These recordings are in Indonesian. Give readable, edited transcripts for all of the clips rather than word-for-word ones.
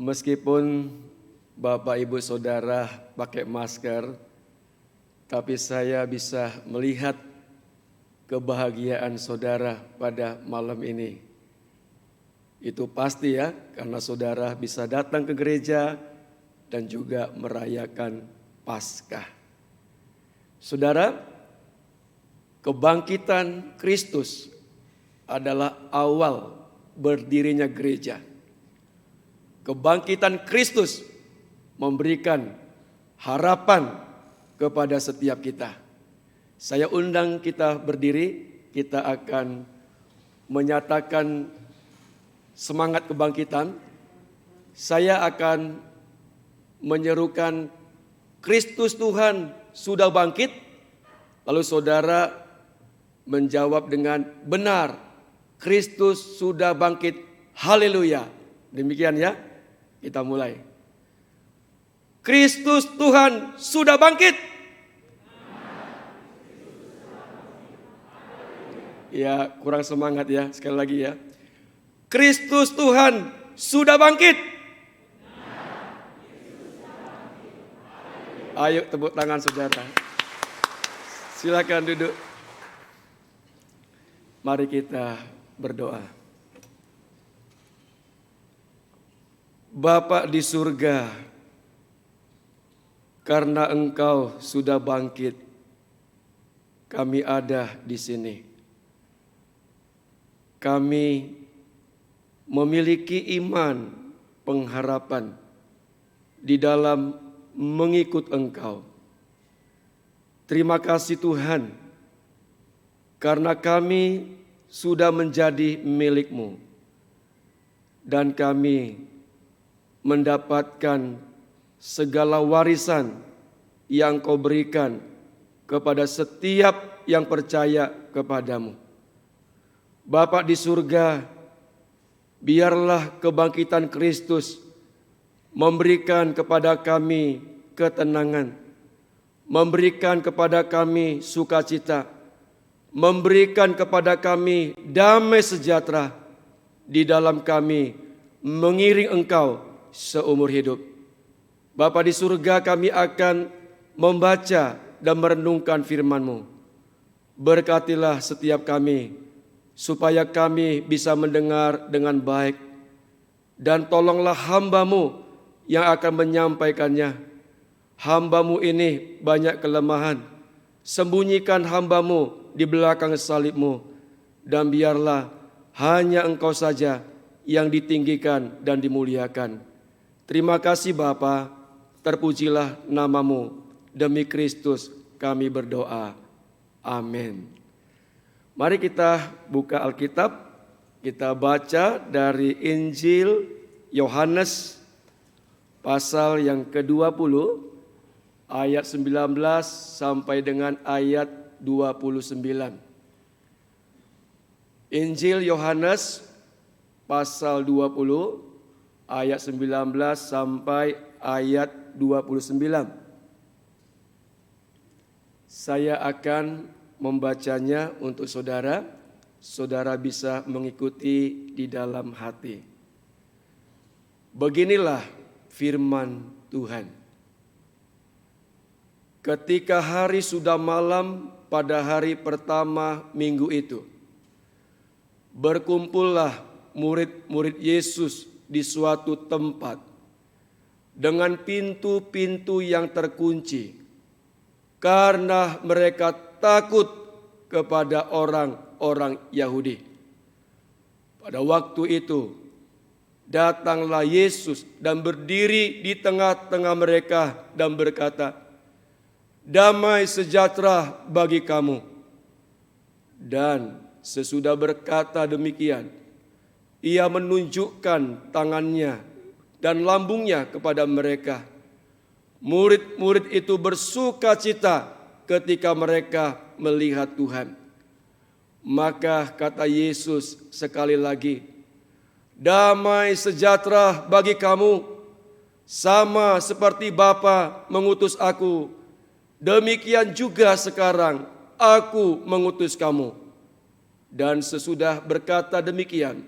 Meskipun Bapak Ibu Saudara pakai masker, tapi saya bisa melihat kebahagiaan saudara pada malam ini. Itu pasti ya, karena saudara bisa datang ke gereja dan juga merayakan Paskah. Saudara, kebangkitan Kristus adalah awal berdirinya gereja. Kebangkitan Kristus memberikan harapan kepada setiap kita. Saya undang kita berdiri, kita akan menyatakan semangat kebangkitan. Saya akan menyerukan Kristus Tuhan sudah bangkit, lalu saudara menjawab dengan benar, Kristus sudah bangkit, haleluya. Demikian ya, kita mulai. Kristus Tuhan sudah bangkit. Ya, kurang semangat ya, sekali lagi ya. Kristus Tuhan sudah bangkit. Ayo tepuk tangan saudara. Silakan duduk. Mari kita berdoa. Bapa di surga, karena Engkau sudah bangkit, kami ada di sini. Kami memiliki iman, pengharapan di dalam mengikut Engkau. Terima kasih Tuhan, karena kami sudah menjadi milik-Mu dan kami mendapatkan segala warisan yang Kau berikan kepada setiap yang percaya kepadamu. Bapa di surga, biarlah kebangkitan Kristus memberikan kepada kami ketenangan, memberikan kepada kami sukacita, memberikan kepada kami damai sejahtera di dalam kami mengiring Engkau seumur hidup. Bapa di surga, kami akan membaca dan merenungkan firman-Mu. Berkatilah setiap kami, supaya kami bisa mendengar dengan baik. Dan tolonglah hamba-Mu yang akan menyampaikannya. Hamba-Mu ini banyak kelemahan. Sembunyikan hamba-Mu di belakang salib-Mu. Dan biarlah hanya Engkau saja yang ditinggikan dan dimuliakan. Terima kasih Bapa, terpujilah nama-Mu. Demi Kristus kami berdoa. Amin. Mari kita buka Alkitab, kita baca dari Injil Yohanes pasal yang ke-20 ayat 19 sampai dengan ayat 29. Injil Yohanes pasal 20 ayat 19 sampai ayat 29. Saya akan membacanya untuk saudara. Saudara bisa mengikuti di dalam hati. Beginilah firman Tuhan. Ketika hari sudah malam pada hari pertama minggu itu, berkumpullah murid-murid Yesus di suatu tempat dengan pintu-pintu yang terkunci, karena mereka takut kepada orang-orang Yahudi. Pada waktu itu datanglah Yesus dan berdiri di tengah-tengah mereka dan berkata, "Damai sejahtera bagi kamu." Dan sesudah berkata demikian, Ia menunjukkan tangannya dan lambungnya kepada mereka. Murid-murid itu bersukacita ketika mereka melihat Tuhan. Maka kata Yesus sekali lagi, "Damai sejahtera bagi kamu, sama seperti Bapa mengutus aku, demikian juga sekarang aku mengutus kamu." Dan sesudah berkata demikian,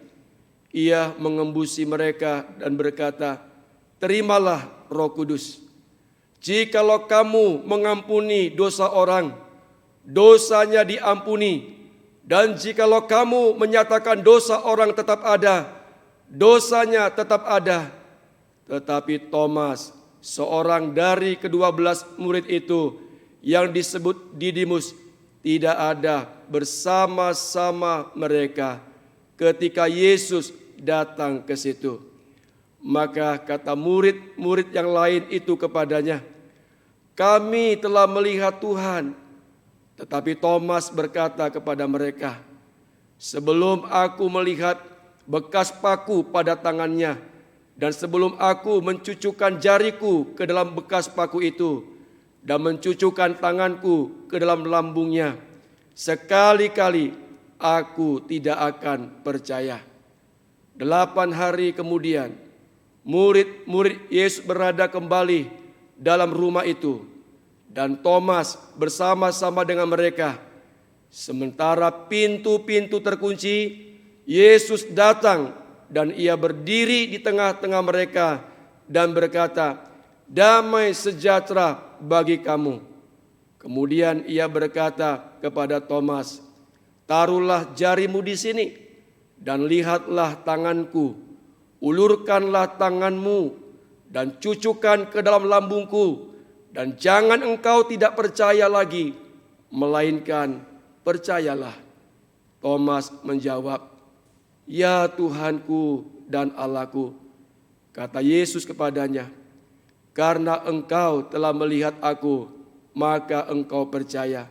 Ia mengembusi mereka dan berkata, terimalah Roh Kudus. Jikalau kamu mengampuni dosa orang, dosanya diampuni. Dan jikalau kamu menyatakan dosa orang tetap ada, dosanya tetap ada. Tetapi Thomas, seorang dari ke-12 murid itu yang disebut Didimus, tidak ada bersama-sama mereka ketika Yesus datang ke situ. Maka kata murid-murid yang lain itu kepadanya, "Kami telah melihat Tuhan." Tetapi Thomas berkata kepada mereka, "Sebelum aku melihat bekas paku pada tangannya, dan sebelum aku mencucukkan jariku ke dalam bekas paku itu, dan mencucukkan tanganku ke dalam lambungnya, sekali-kali aku tidak akan percaya." 8 hari kemudian, murid-murid Yesus berada kembali dalam rumah itu, dan Thomas bersama-sama dengan mereka. Sementara pintu-pintu terkunci, Yesus datang dan ia berdiri di tengah-tengah mereka dan berkata, "Damai sejahtera bagi kamu." Kemudian ia berkata kepada Thomas, "Taruhlah jarimu di sini dan lihatlah tanganku. Ulurkanlah tanganmu dan cucukkan ke dalam lambungku. Dan jangan engkau tidak percaya lagi, melainkan percayalah." Thomas menjawab, "Ya Tuhanku dan Allahku." Kata Yesus kepadanya, "Karena engkau telah melihat aku, maka engkau percaya.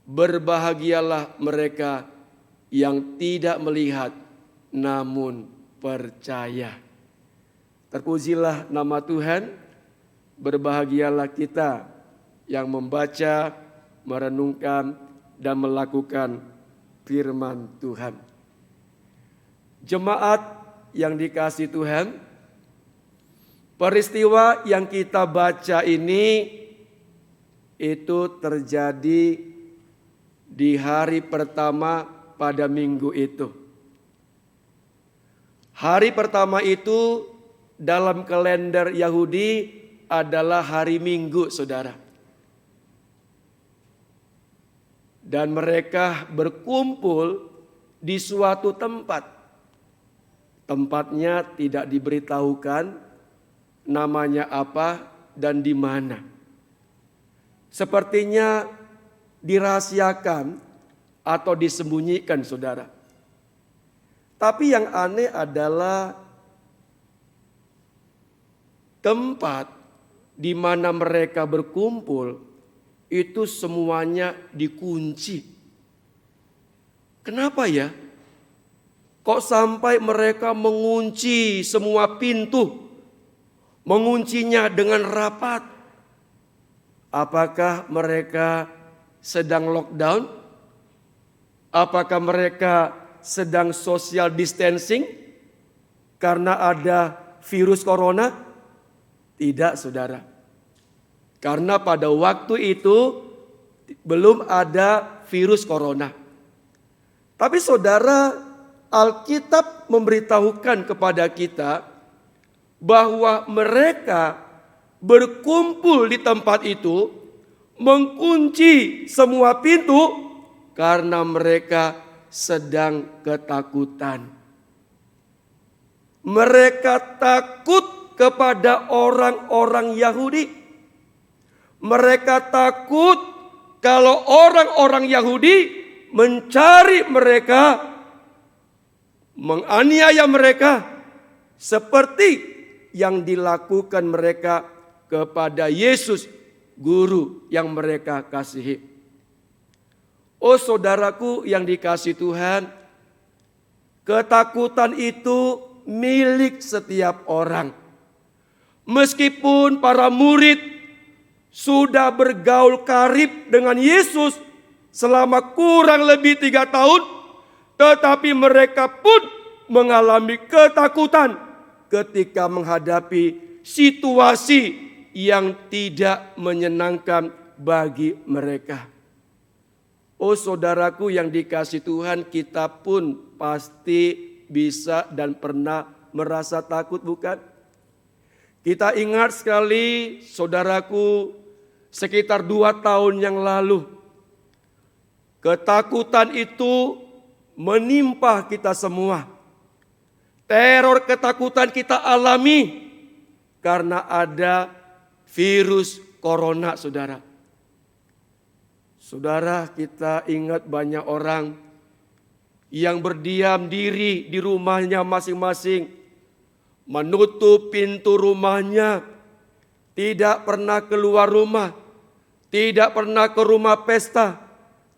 Berbahagialah mereka yang tidak melihat, namun percaya." Terpujilah nama Tuhan. Berbahagialah kita yang membaca, merenungkan, dan melakukan firman Tuhan. Jemaat yang dikasihi Tuhan, peristiwa yang kita baca ini itu terjadi di hari pertama pada minggu itu. Hari pertama itu dalam kalender Yahudi adalah hari Minggu, saudara. Dan mereka berkumpul di suatu tempat. Tempatnya tidak diberitahukan namanya apa dan di mana. Sepertinya dirahasiakan atau disembunyikan, saudara. Tapi yang aneh adalah tempat di mana mereka berkumpul itu semuanya dikunci. Kenapa ya? Kok sampai mereka mengunci semua pintu? Menguncinya dengan rapat. Apakah mereka sedang lockdown? Apakah mereka sedang social distancing karena ada virus corona? Tidak, saudara. Karena pada waktu itu belum ada virus corona. Tapi saudara, Alkitab memberitahukan kepada kita bahwa mereka berkumpul di tempat itu, mengunci semua pintu karena mereka sedang ketakutan. Mereka takut kepada orang-orang Yahudi. Mereka takut kalau orang-orang Yahudi mencari mereka, menganiaya mereka seperti yang dilakukan mereka kepada Yesus, guru yang mereka kasihi. Oh saudaraku yang dikasihi Tuhan, ketakutan itu milik setiap orang. Meskipun para murid sudah bergaul karib dengan Yesus selama kurang lebih 3 tahun, tetapi mereka pun mengalami ketakutan ketika menghadapi situasi yang tidak menyenangkan bagi mereka. Oh saudaraku yang dikasihi Tuhan, kita pun pasti bisa dan pernah merasa takut, bukan? Kita ingat sekali saudaraku, sekitar 2 tahun yang lalu, ketakutan itu menimpa kita semua. Teror ketakutan kita alami karena ada virus corona, saudara. Saudara, kita ingat banyak orang yang berdiam diri di rumahnya masing-masing, menutup pintu rumahnya, tidak pernah keluar rumah, tidak pernah ke rumah pesta,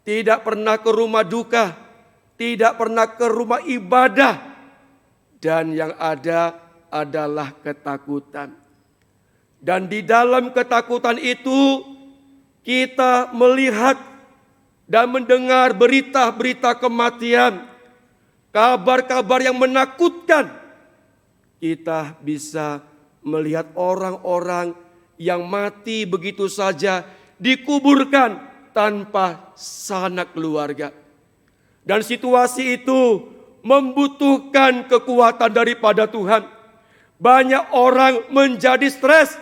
tidak pernah ke rumah duka, tidak pernah ke rumah ibadah, dan yang ada adalah ketakutan. Dan di dalam ketakutan itu kita melihat dan mendengar berita-berita kematian, kabar-kabar yang menakutkan. Kita bisa melihat orang-orang yang mati begitu saja, dikuburkan tanpa sanak keluarga. Dan situasi itu membutuhkan kekuatan daripada Tuhan. Banyak orang menjadi stres,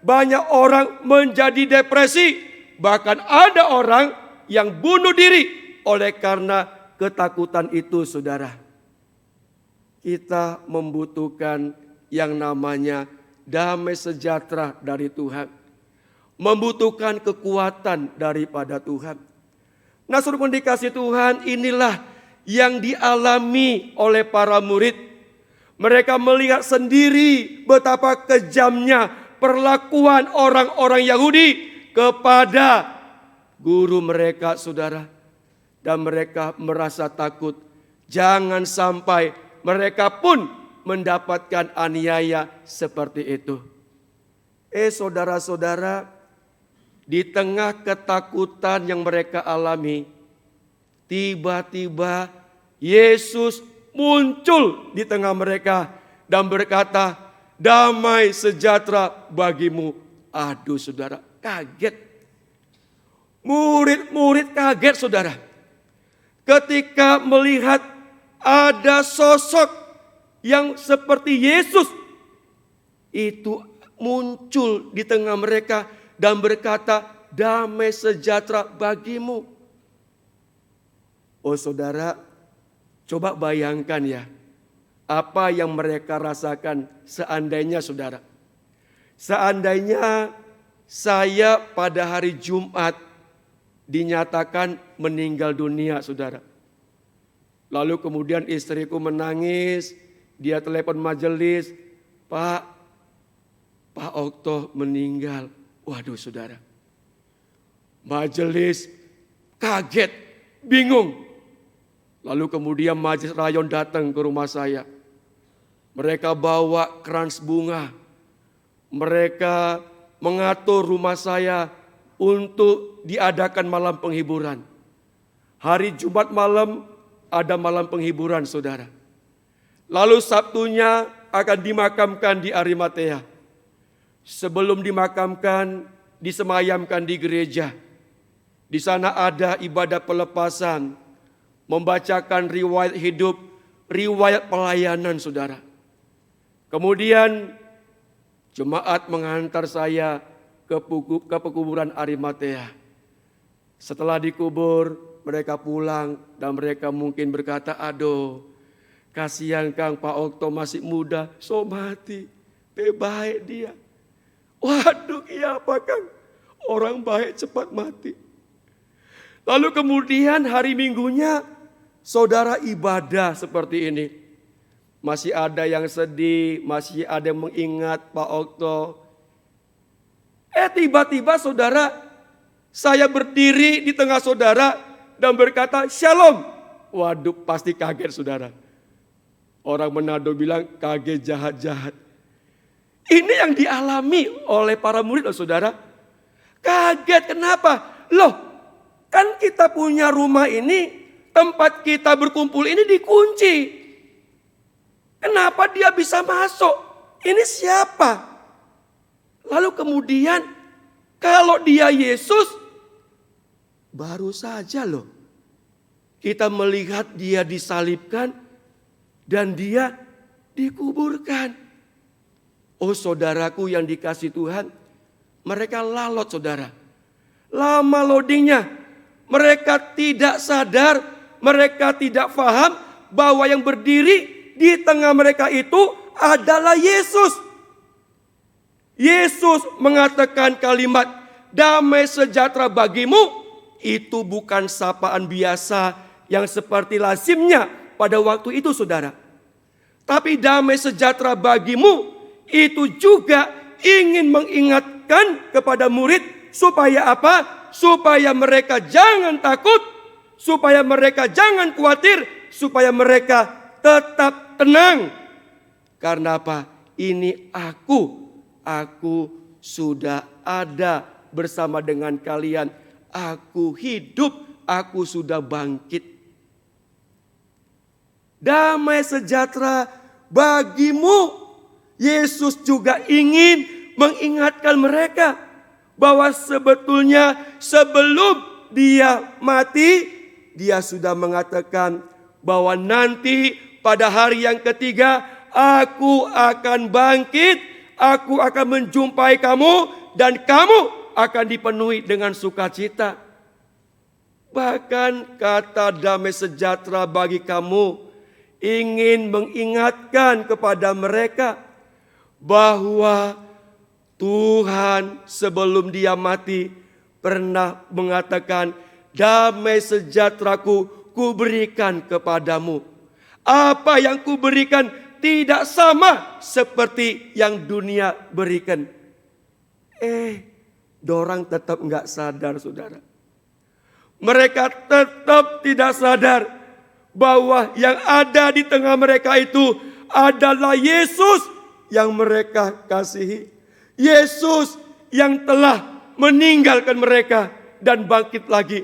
banyak orang menjadi depresi, bahkan ada orang yang bunuh diri oleh karena ketakutan itu, saudara. Kita membutuhkan yang namanya damai sejahtera dari Tuhan. Membutuhkan kekuatan daripada Tuhan. Nah, saudara dikasih Tuhan, inilah yang dialami oleh para murid. Mereka melihat sendiri betapa kejamnya perlakuan orang-orang Yahudi kepada guru mereka, saudara. Dan mereka merasa takut. Jangan sampai mereka pun mendapatkan aniaya seperti itu. Saudara-saudara, di tengah ketakutan yang mereka alami, tiba-tiba Yesus muncul di tengah mereka dan berkata, damai sejahtera bagimu. Aduh, saudara, kaget. Murid-murid kaget, saudara. Ketika melihat ada sosok yang seperti Yesus itu muncul di tengah mereka dan berkata, damai sejahtera bagimu. Oh saudara, coba bayangkan ya, apa yang mereka rasakan seandainya saudara. Seandainya saya pada hari Jumat dinyatakan meninggal dunia, saudara. Lalu kemudian istriku menangis, dia telepon majelis, Pak Okto meninggal. Waduh, saudara. Majelis kaget, bingung. Lalu kemudian majelis rayon datang ke rumah saya. Mereka bawa krans bunga. Mereka mengatur rumah saya untuk diadakan malam penghiburan. Hari Jumat malam ada malam penghiburan, saudara. Lalu Sabtunya akan dimakamkan di Arimatea. Sebelum dimakamkan, disemayamkan di gereja. Di sana ada ibadah pelepasan, membacakan riwayat hidup, riwayat pelayanan, saudara. Kemudian jemaat mengantar saya ke pekuburan Arimatea. Setelah dikubur, mereka pulang dan mereka mungkin berkata, aduh, kasihan Kang, Pak Okto masih muda, so mati, baik dia. Waduh, iya apa Kang, orang baik cepat mati. Lalu kemudian hari Minggunya, saudara ibadah seperti ini. Masih ada yang sedih, masih ada yang mengingat Pak Okto. Tiba-tiba saudara, saya berdiri di tengah saudara dan berkata, Shalom. Waduh, pasti kaget saudara. Orang Manado bilang kaget jahat-jahat. Ini yang dialami oleh para murid loh saudara. Kaget, kenapa? Loh, kan kita punya rumah ini, tempat kita berkumpul ini dikunci. Kenapa dia bisa masuk? Ini siapa? Lalu kemudian kalau dia Yesus, baru saja loh kita melihat dia disalibkan dan dia dikuburkan. Oh saudaraku yang dikasih Tuhan, mereka lalot saudara. Lama loadingnya, mereka tidak sadar, mereka tidak paham bahwa yang berdiri di tengah mereka itu adalah Yesus. Yesus mengatakan kalimat damai sejahtera bagimu, itu bukan sapaan biasa yang seperti lazimnya pada waktu itu saudara. Tapi damai sejahtera bagimu itu juga ingin mengingatkan kepada murid supaya apa? Supaya mereka jangan takut, supaya mereka jangan khawatir, supaya mereka tetap tenang. Karena apa? Ini aku sudah ada bersama dengan kalian. Aku hidup, aku sudah bangkit. Damai sejahtera bagimu. Yesus juga ingin mengingatkan mereka bahwa sebetulnya sebelum dia mati, dia sudah mengatakan bahwa nanti pada hari yang ketiga aku akan bangkit, aku akan menjumpai kamu dan kamu akan dipenuhi dengan sukacita. Bahkan kata damai sejahtera bagi kamu ingin mengingatkan kepada mereka bahwa Tuhan sebelum dia mati pernah mengatakan, damai sejahteraku kuberikan kepadamu. Apa yang kuberikan tidak sama seperti yang dunia berikan. Dorang tetap enggak sadar saudara. Mereka tetap tidak sadar bahwa yang ada di tengah mereka itu adalah Yesus yang mereka kasihi. Yesus yang telah meninggalkan mereka dan bangkit lagi.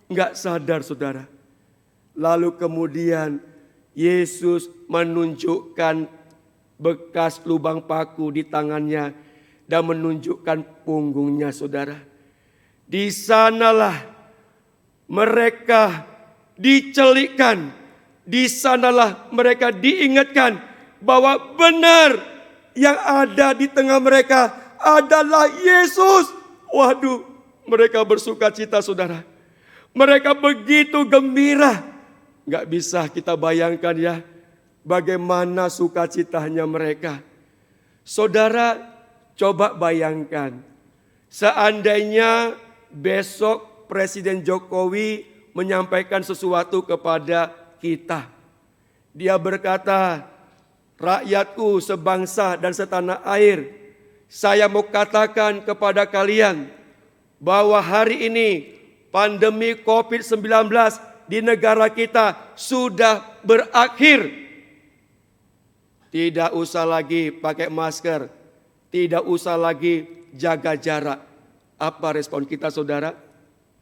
Enggak sadar saudara. Lalu kemudian Yesus menunjukkan bekas lubang paku di tangannya dan menunjukkan punggungnya saudara. Di sanalah mereka dicelikkan. Di sanalah mereka diingatkan bahwa benar yang ada di tengah mereka adalah Yesus. Waduh, mereka bersuka cita saudara. Mereka begitu gembira. Gak bisa kita bayangkan ya bagaimana sukacitanya mereka. Saudara, coba bayangkan. Seandainya besok Presiden Jokowi menyampaikan sesuatu kepada kita. Dia berkata, rakyatku sebangsa dan setanah air, saya mau katakan kepada kalian bahwa hari ini pandemi COVID-19 di negara kita sudah berakhir. Tidak usah lagi pakai masker, tidak usah lagi jaga jarak. Apa respon kita saudara?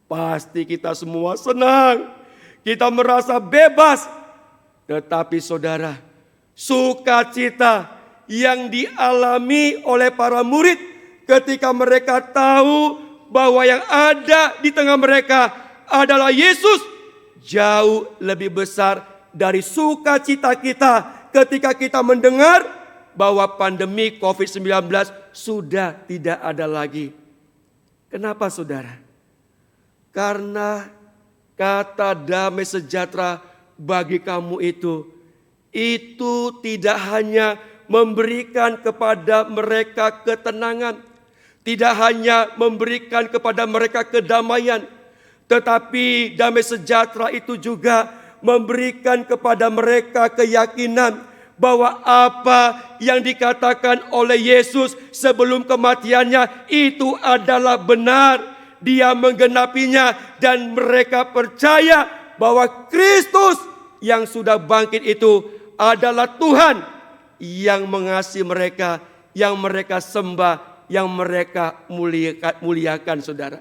Pasti kita semua senang. Kita merasa bebas. Tetapi saudara, sukacita yang dialami oleh para murid ketika mereka tahu bahwa yang ada di tengah mereka adalah Yesus jauh lebih besar dari sukacita kita ketika kita mendengar bahwa pandemi COVID-19 sudah tidak ada lagi. Kenapa saudara? Karena kata damai sejahtera bagi kamu itu tidak hanya memberikan kepada mereka ketenangan, tidak hanya memberikan kepada mereka kedamaian, tetapi damai sejahtera itu juga memberikan kepada mereka keyakinan bahwa apa yang dikatakan oleh Yesus sebelum kematiannya itu adalah benar. Dia menggenapinya dan mereka percaya bahwa Kristus yang sudah bangkit itu adalah Tuhan yang mengasihi mereka, yang mereka sembah, yang mereka muliakan saudara.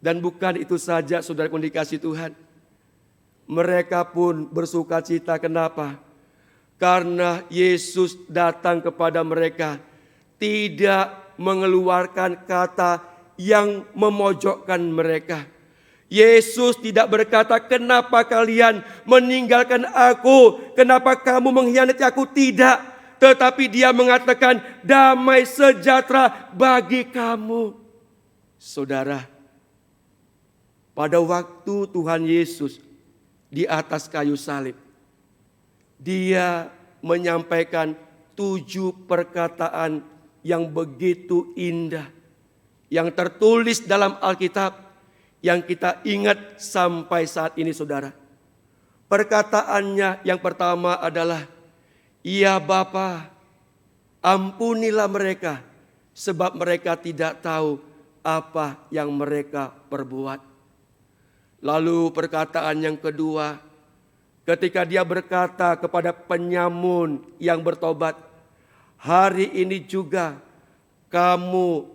Dan bukan itu saja saudara yang dikasihi Tuhan. Mereka pun bersuka cita. Kenapa? Karena Yesus datang kepada mereka tidak mengeluarkan kata yang memojokkan mereka. Yesus tidak berkata, kenapa kalian meninggalkan aku? Kenapa kamu mengkhianati aku? Tidak. tetapi dia mengatakan damai sejahtera bagi kamu. Saudara, pada waktu Tuhan Yesus di atas kayu salib, dia menyampaikan 7 perkataan yang begitu indah, yang tertulis dalam Alkitab, yang kita ingat sampai saat ini, saudara. Perkataannya yang pertama adalah, "Ya Bapa, ampunilah mereka, sebab mereka tidak tahu apa yang mereka perbuat." Lalu perkataan yang kedua, ketika dia berkata kepada penyamun yang bertobat, "Hari ini juga kamu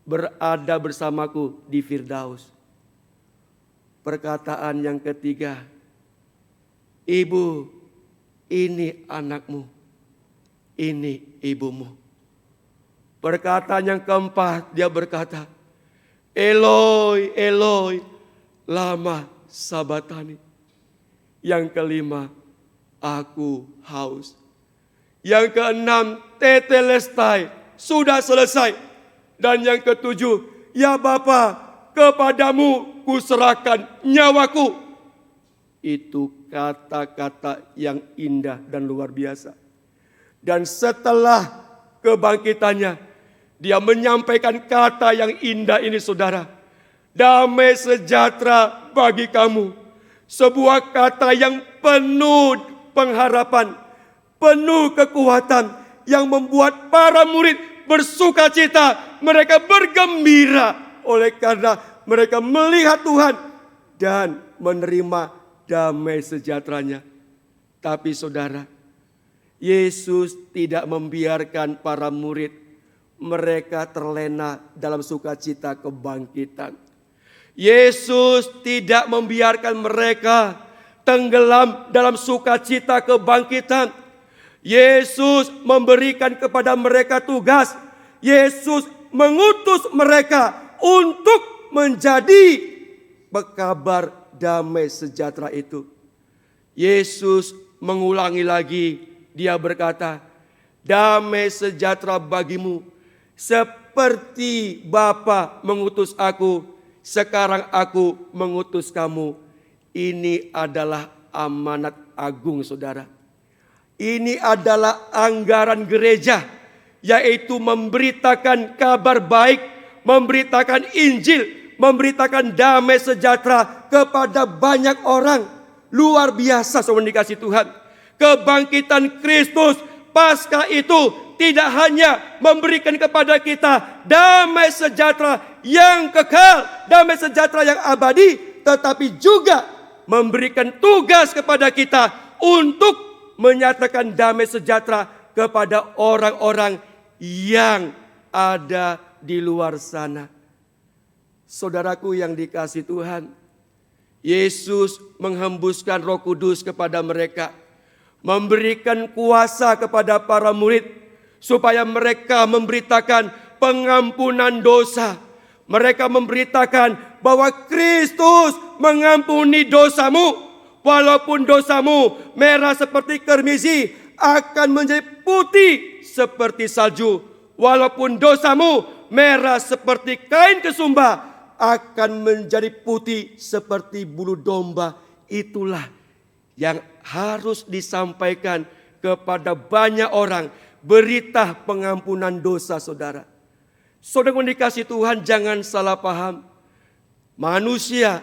berada bersamaku di Firdaus." Perkataan yang ketiga, "Ibu, ini anakmu, ini ibumu." Perkataan yang keempat, dia berkata, "Eloi, Eloi, lama sabatani." Yang kelima, "Aku haus." Yang keenam, tetelestai, sudah selesai. Dan yang ketujuh, "Ya Bapa, kepadamu kuserahkan nyawaku." Itu kata-kata yang indah dan luar biasa. Dan setelah kebangkitannya, dia menyampaikan kata yang indah ini, saudara. Damai sejahtera bagi kamu. Sebuah kata yang penuh pengharapan, penuh kekuatan, yang membuat para murid bersuka cita. Mereka bergembira oleh karena mereka melihat Tuhan dan menerima damai sejahteranya. Tapi saudara, Yesus tidak membiarkan para murid mereka terlena dalam sukacita kebangkitan. Yesus tidak membiarkan mereka tenggelam dalam sukacita kebangkitan. Yesus memberikan kepada mereka tugas. Yesus mengutus mereka untuk menjadi pekabar damai sejahtera itu. Yesus mengulangi lagi, dia berkata, "Damai sejahtera bagimu, seperti Bapa mengutus aku, sekarang aku mengutus kamu." Ini adalah amanat agung, saudara. Ini adalah anggaran gereja, yaitu memberitakan kabar baik, memberitakan Injil, memberitakan damai sejahtera kepada banyak orang. Luar biasa, saudara dikasih Tuhan. Kebangkitan Kristus Paskah itu tidak hanya memberikan kepada kita damai sejahtera yang kekal, damai sejahtera yang abadi, tetapi juga memberikan tugas kepada kita untuk menyatakan damai sejahtera kepada orang-orang yang ada di luar sana. Saudaraku yang dikasihi Tuhan, Yesus menghembuskan Roh Kudus kepada mereka, memberikan kuasa kepada para murid supaya mereka memberitakan pengampunan dosa. Mereka memberitakan bahwa Kristus mengampuni dosamu. Walaupun dosamu merah seperti kermisi, akan menjadi putih seperti salju. Walaupun dosamu merah seperti kain kesumba, akan menjadi putih seperti bulu domba. Itulah yang harus disampaikan kepada banyak orang, berita pengampunan dosa, saudara. Saudara yang dikasihi Tuhan, jangan salah paham. Manusia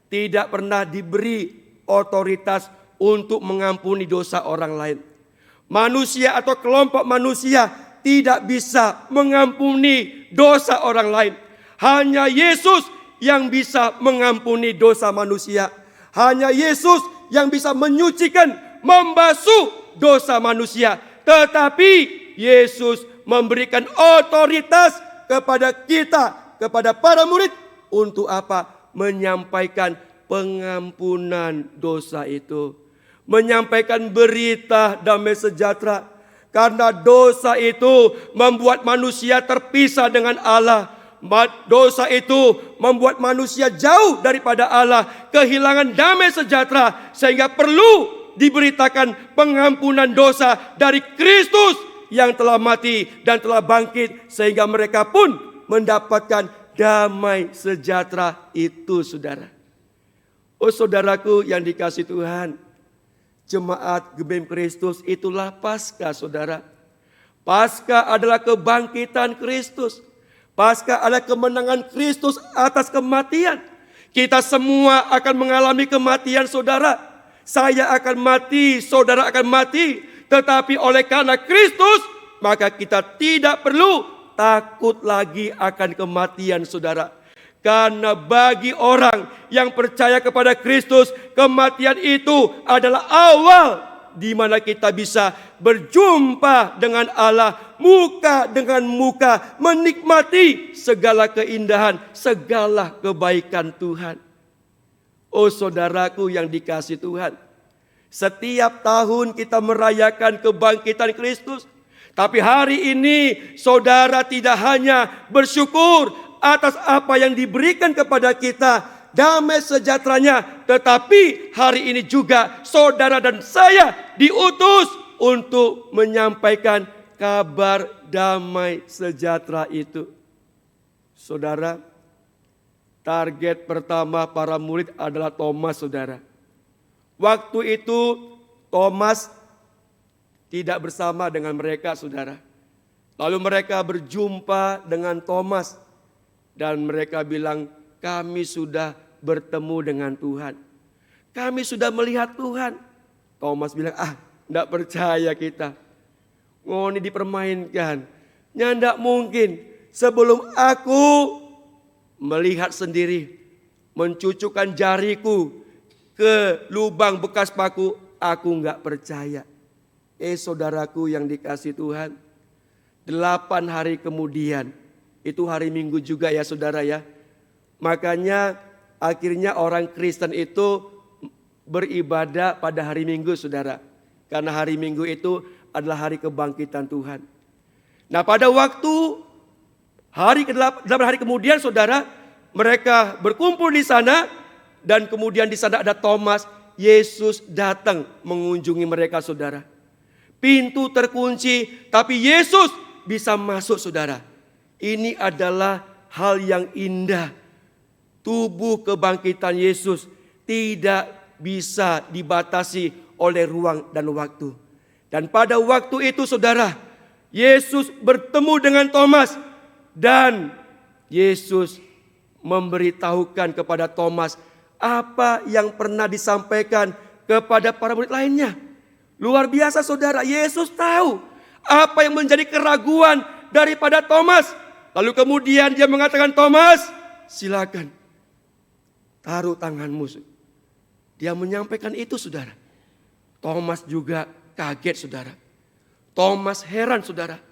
tidak pernah diberi otoritas untuk mengampuni dosa orang lain. Manusia atau kelompok manusia tidak bisa mengampuni dosa orang lain. Hanya Yesus yang bisa mengampuni dosa manusia. Hanya Yesus yang bisa menyucikan, membasuh dosa manusia. Tetapi Yesus memberikan otoritas kepada kita, kepada para murid. Untuk apa? Menyampaikan pengampunan dosa itu. Menyampaikan berita damai sejahtera. Karena dosa itu membuat manusia terpisah dengan Allah. Dosa itu membuat manusia jauh daripada Allah, kehilangan damai sejahtera, sehingga perlu diberitakan pengampunan dosa dari Kristus yang telah mati dan telah bangkit, sehingga mereka pun mendapatkan damai sejahtera itu, saudara. Oh saudaraku yang dikasihi Tuhan, jemaat Gebem Kristus itulah Paskah, saudara. Paskah adalah kebangkitan Kristus. Paskah adalah kemenangan Kristus atas kematian. Kita semua akan mengalami kematian, saudara. Saya akan mati, saudara akan mati. Tetapi oleh karena Kristus, maka kita tidak perlu takut lagi akan kematian, saudara. Karena bagi orang yang percaya kepada Kristus, kematian itu adalah awal di mana kita bisa berjumpa dengan Allah muka dengan muka, menikmati segala keindahan, segala kebaikan Tuhan. Oh saudaraku yang dikasihi Tuhan, setiap tahun kita merayakan kebangkitan Kristus, tapi hari ini saudara tidak hanya bersyukur atas apa yang diberikan kepada kita, damai sejahteranya, tetapi hari ini juga saudara dan saya diutus untuk menyampaikan kabar damai sejahtera itu. Saudara, target pertama para murid adalah Thomas, saudara. Waktu itu Thomas tidak bersama dengan mereka, saudara. Lalu mereka berjumpa dengan Thomas dan mereka bilang, kami sudah bertemu dengan Tuhan. Kami sudah melihat Tuhan. Thomas bilang, tidak percaya kita. Oh, ini dipermainkan. Ya tidak mungkin. Sebelum aku melihat sendiri, mencucukkan jariku ke lubang bekas paku, aku enggak percaya. Saudaraku yang dikasihi Tuhan, 8 hari kemudian, itu hari Minggu juga ya saudara ya. Makanya akhirnya orang Kristen itu beribadah pada hari Minggu, saudara. Karena hari Minggu itu adalah hari kebangkitan Tuhan. Nah pada waktu hari ke-8 hari kemudian, saudara, mereka berkumpul di sana. Dan kemudian di sana ada Thomas. Yesus datang mengunjungi mereka, saudara. Pintu terkunci, tapi Yesus bisa masuk, saudara. Ini adalah hal yang indah. Tubuh kebangkitan Yesus tidak bisa dibatasi oleh ruang dan waktu. Dan pada waktu itu, saudara, Yesus bertemu dengan Thomas. Dan Yesus memberitahukan kepada Thomas apa yang pernah disampaikan kepada para murid lainnya. Luar biasa, saudara. Yesus tahu apa yang menjadi keraguan daripada Thomas. Lalu kemudian dia mengatakan, Thomas, silakan taruh tanganmu. Dia menyampaikan itu, saudara. Thomas juga kaget, saudara. Thomas heran, saudara.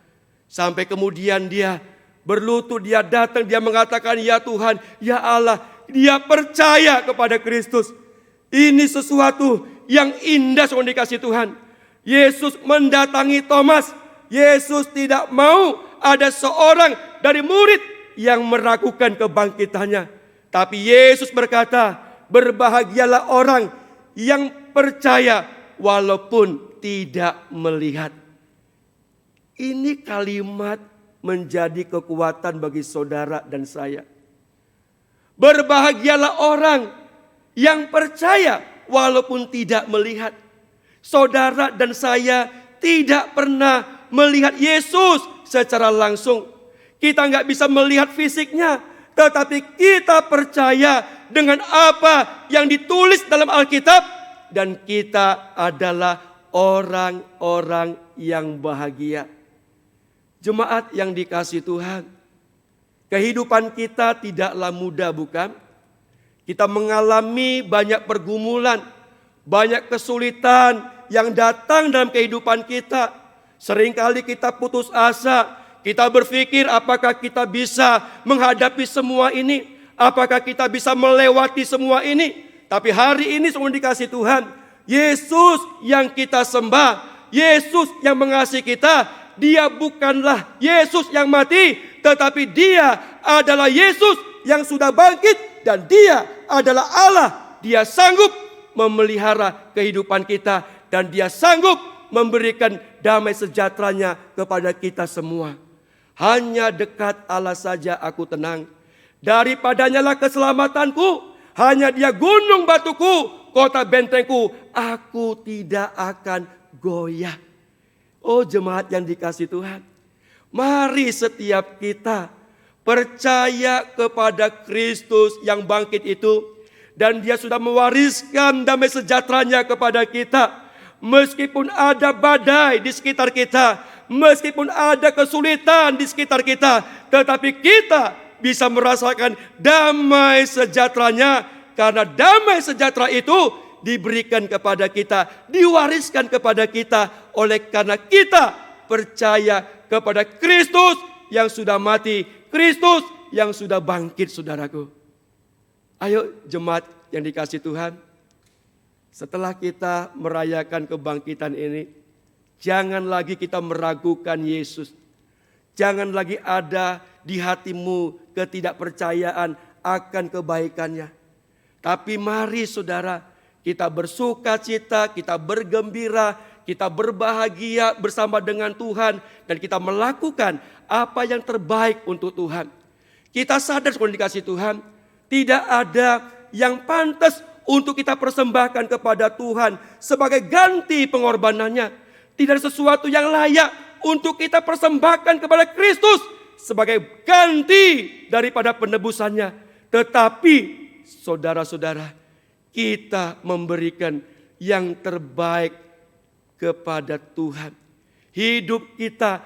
Sampai kemudian dia berlutut, dia datang, dia mengatakan, ya Tuhan, ya Allah. Dia percaya kepada Kristus. Ini sesuatu yang indah, saudara dikasihi Tuhan. Yesus mendatangi Thomas. Yesus tidak mau ada seorang dari murid yang meragukan kebangkitannya. Tapi Yesus berkata, berbahagialah orang yang percaya walaupun tidak melihat. Ini kalimat menjadi kekuatan bagi saudara dan saya. Berbahagialah orang yang percaya walaupun tidak melihat. Saudara dan saya tidak pernah melihat Yesus secara langsung. Kita nggak bisa melihat fisiknya, tetapi kita percaya dengan apa yang ditulis dalam Alkitab, dan kita adalah orang-orang yang bahagia. Jemaat yang dikasihi Tuhan, kehidupan kita tidaklah mudah, bukan? Kita mengalami banyak pergumulan, banyak kesulitan yang datang dalam kehidupan kita. Seringkali kita putus asa, kita berpikir apakah kita bisa menghadapi semua ini, apakah kita bisa melewati semua ini. Tapi hari ini semua dikasihi Tuhan, Yesus yang kita sembah, Yesus yang mengasihi kita, Dia bukanlah Yesus yang mati, tetapi Dia adalah Yesus yang sudah bangkit, dan Dia adalah Allah. Dia sanggup memelihara kehidupan kita. dan Dia sanggup memberikan damai sejahtera-Nya kepada kita semua. Hanya dekat Allah saja aku tenang. Daripadanya lah keselamatanku. Hanya Dia gunung batuku, kota bentengku. Aku tidak akan goyah. Oh jemaat yang dikasihi Tuhan. Mari setiap kita percaya kepada Kristus yang bangkit itu. Dan Dia sudah mewariskan damai sejahtera-Nya kepada kita. Meskipun ada badai di sekitar kita. Meskipun ada kesulitan di sekitar kita. Tetapi kita bisa merasakan damai sejahtera-Nya. Karena damai sejahtera itu diberikan kepada kita. Diwariskan kepada kita. Oleh karena kita percaya kepada Kristus yang sudah mati. Kristus yang sudah bangkit, saudaraku. Ayo jemaat yang dikasihi Tuhan. Setelah kita merayakan kebangkitan ini, jangan lagi kita meragukan Yesus. Jangan lagi ada di hatimu ketidakpercayaan akan kebaikannya. Tapi mari saudara, kita bersuka cita, kita bergembira, kita berbahagia bersama dengan Tuhan. Dan kita melakukan apa yang terbaik untuk Tuhan. Kita sadar kalau dikasih Tuhan, tidak ada yang pantas untuk kita persembahkan kepada Tuhan sebagai ganti pengorbanannya. Tidak ada sesuatu yang layak untuk kita persembahkan kepada Kristus sebagai ganti daripada penebusannya. Tetapi saudara-saudara, kita memberikan yang terbaik kepada Tuhan. Hidup kita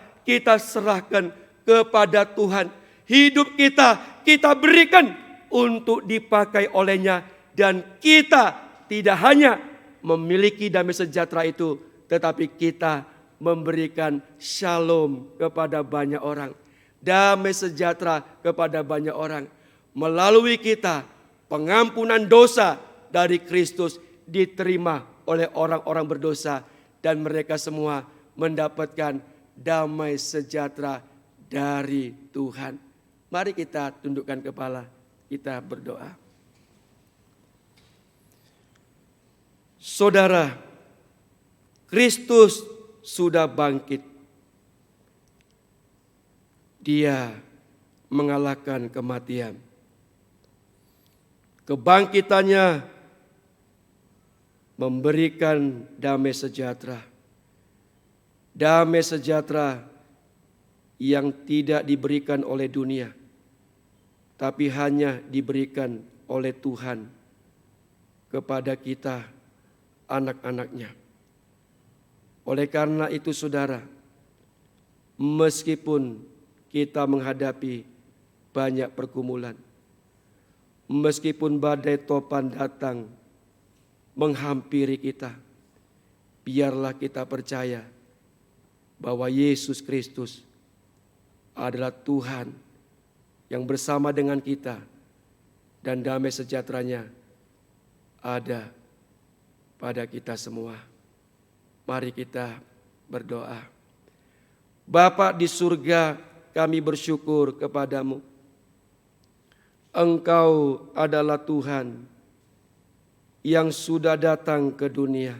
serahkan kepada Tuhan. Hidup kita berikan untuk dipakai olehnya. Dan kita tidak hanya memiliki damai sejahtera itu, tetapi kita memberikan shalom kepada banyak orang. Damai sejahtera kepada banyak orang. Melalui kita, pengampunan dosa dari Kristus diterima oleh orang-orang berdosa. Dan mereka semua mendapatkan damai sejahtera dari Tuhan. Mari kita tundukkan kepala, kita berdoa. Saudara, Kristus sudah bangkit. Dia mengalahkan kematian. Kebangkitannya memberikan damai sejahtera. Damai sejahtera yang tidak diberikan oleh dunia, tapi hanya diberikan oleh Tuhan kepada kita, anak-anaknya. Oleh karena itu saudara, meskipun kita menghadapi banyak pergumulan, meskipun badai topan datang menghampiri kita, biarlah kita percaya bahwa Yesus Kristus adalah Tuhan yang bersama dengan kita dan damai sejahteranya ada pada kita semua. Mari kita berdoa. Bapa di surga, kami bersyukur kepadamu. Engkau adalah Tuhan yang sudah datang ke dunia,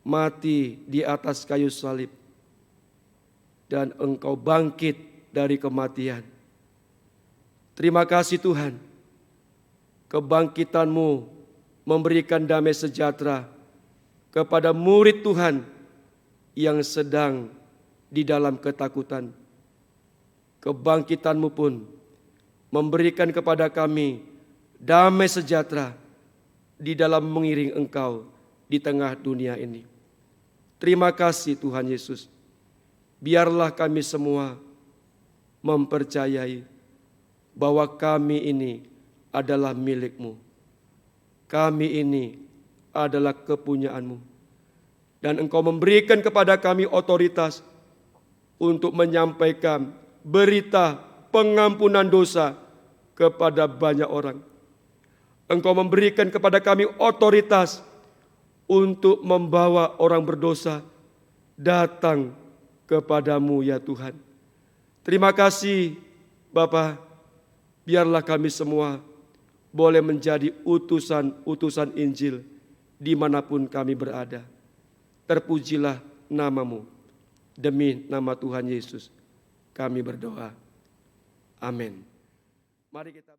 mati di atas kayu salib, dan Engkau bangkit dari kematian. Terima kasih Tuhan, kebangkitan-Mu memberikan damai sejahtera kepada murid Tuhan yang sedang di dalam ketakutan. Kebangkitan-Mu pun memberikan kepada kami damai sejahtera di dalam mengiring Engkau di tengah dunia ini. Terima kasih Tuhan Yesus. Biarlah kami semua mempercayai bahwa kami ini adalah milik-Mu. Kami ini adalah kepunyaan-Mu. Dan Engkau memberikan kepada kami otoritas untuk menyampaikan berita pengampunan dosa kepada banyak orang. Engkau memberikan kepada kami otoritas untuk membawa orang berdosa datang kepadamu ya Tuhan. Terima kasih Bapa, biarlah kami semua boleh menjadi utusan-utusan Injil dimanapun kami berada. Terpujilah nama-Mu. Demi nama Tuhan Yesus kami berdoa. Amin. Mari kita